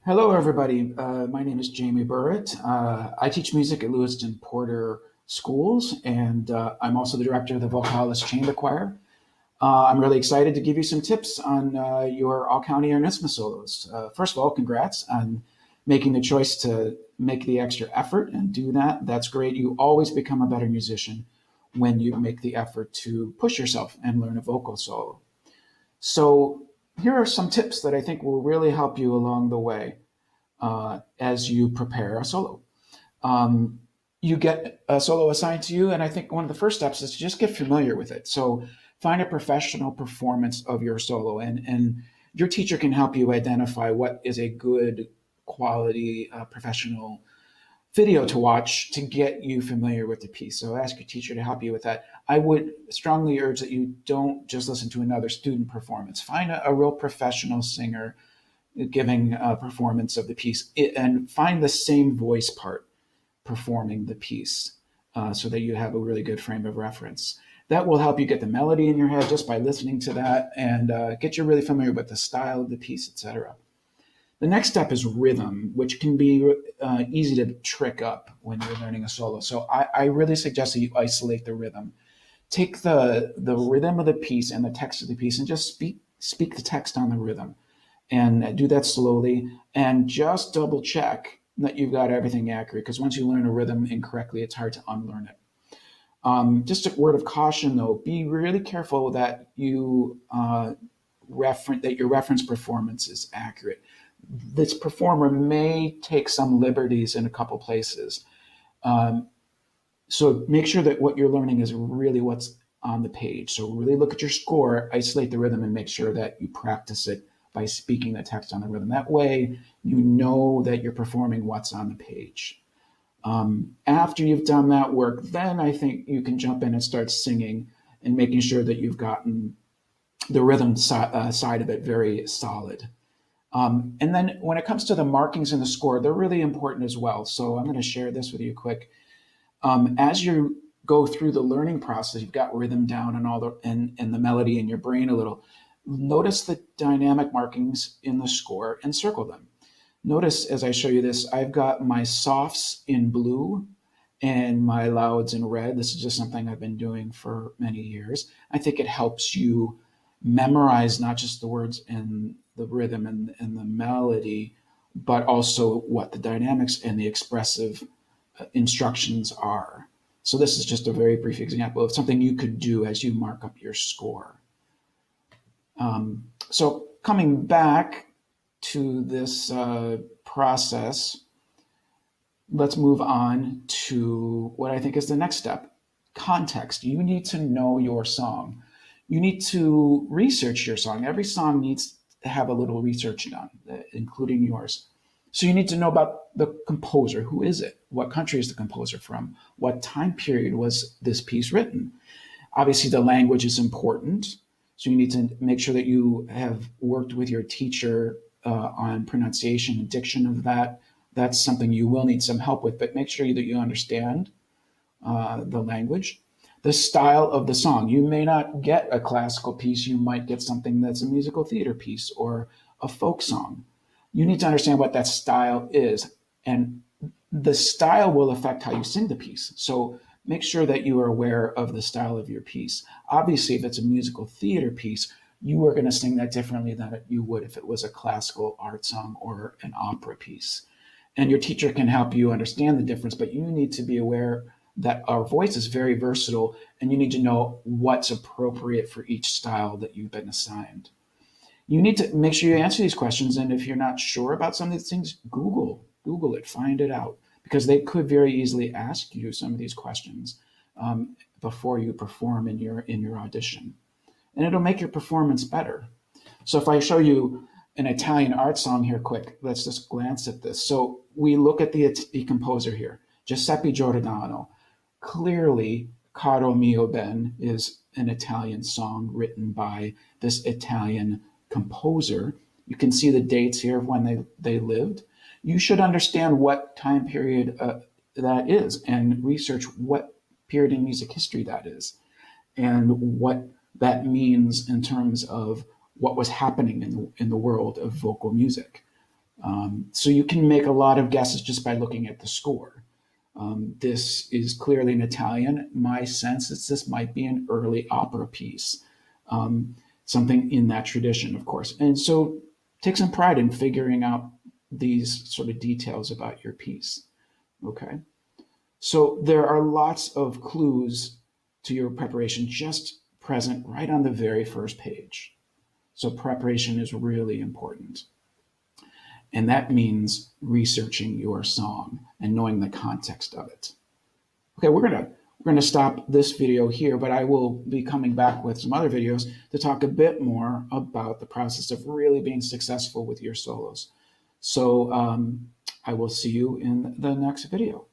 Hello, everybody. My name is Jamie Burritt. I teach music at Lewiston Porter Schools, and I'm also the director of the Vocalis Chamber Choir. I'm really excited to give you some tips on your all county or NYSSMA solos. First of all, congrats on making the choice to make the extra effort and do that. That's great. You always become a better musician when you make the effort to push yourself and learn a vocal solo. So, here are some tips that I think will really help you along the way as you prepare a solo. Um, you get a solo assigned to you, and I think one of the first steps is to just get familiar with it. So find a professional performance of your solo, and your teacher can help you identify what is a good quality professional video to watch to get you familiar with the piece. So ask your teacher to help you with that. I would strongly urge that you don't just listen to another student performance. Find a real professional singer giving a performance of the piece and find the same voice part performing the piece so that you have a really good frame of reference. That will help you get the melody in your head just by listening to that and get you really familiar with the style of the piece, etc. The next step is rhythm, which can be easy to trick up when you're learning a solo. So I really suggest that you isolate the rhythm. Take the rhythm of the piece and the text of the piece and just speak the text on the rhythm and do that slowly and just double check that you've got everything accurate because once you learn a rhythm incorrectly, it's hard to unlearn it. Just a word of caution though, be really careful that you that your reference performance is accurate. This performer may take some liberties in a couple places. So make sure that what you're learning is really what's on the page. So really look at your score, isolate the rhythm, and make sure that you practice it by speaking the text on the rhythm. That way, you know that you're performing what's on the page. After you've done that work, then I think you can jump in and start singing and making sure that you've gotten the rhythm side of it very solid. And then when it comes to the markings in the score, they're really important as well. So I'm going to share this with you quick. As you go through the learning process, you've got rhythm down and all and the melody in your brain a little. Notice the dynamic markings in the score and circle them. Notice as I show you this, I've got my softs in blue and my louds in red. This is just something I've been doing for many years. I think it helps you memorize not just the words and the rhythm and the melody, but also what the dynamics and the expressive instructions are. So this is just a very brief example of something you could do as you mark up your score. So coming back to this process, let's move on to what I think is the next step, context. You need to know your song. You need to research your song. Every song needs to have a little research done, including yours. So you need to know about the composer. Who is it? What country is the composer from? What time period was this piece written? Obviously, the language is important. So you need to make sure that you have worked with your teacher on pronunciation and diction of that. That's something you will need some help with, but make sure that you understand the language. The style of the song. You may not get a classical piece. You might get something that's a musical theater piece or a folk song. You need to understand what that style is. And the style will affect how you sing the piece. So make sure that you are aware of the style of your piece. Obviously, if it's a musical theater piece, you are going to sing that differently than you would if it was a classical art song or an opera piece. And your teacher can help you understand the difference, but you need to be aware that our voice is very versatile and you need to know what's appropriate for each style that you've been assigned. You need to make sure you answer these questions, and if you're not sure about some of these things, Google it, find it out, because they could very easily ask you some of these questions before you perform in your audition, and it'll make your performance better. So if I show you an Italian art song here quick, let's just glance at this. So we look at the composer here, Giuseppe Giordano. Clearly, Caro Mio Ben is an Italian song written by this Italian composer. You can see the dates here of when they lived. You should understand what time period that is and research what period in music history that is and what that means in terms of what was happening in the world of vocal music. So you can make a lot of guesses just by looking at the score. This is clearly in Italian. My sense is this might be an early opera piece, something in that tradition, of course. And so take some pride in figuring out these sort of details about your piece. Okay. So there are lots of clues to your preparation just present right on the very first page. So preparation is really important. And that means researching your song and knowing the context of it. Okay, we're gonna stop this video here, but I will be coming back with some other videos to talk a bit more about the process of really being successful with your solos. So I will see you in the next video.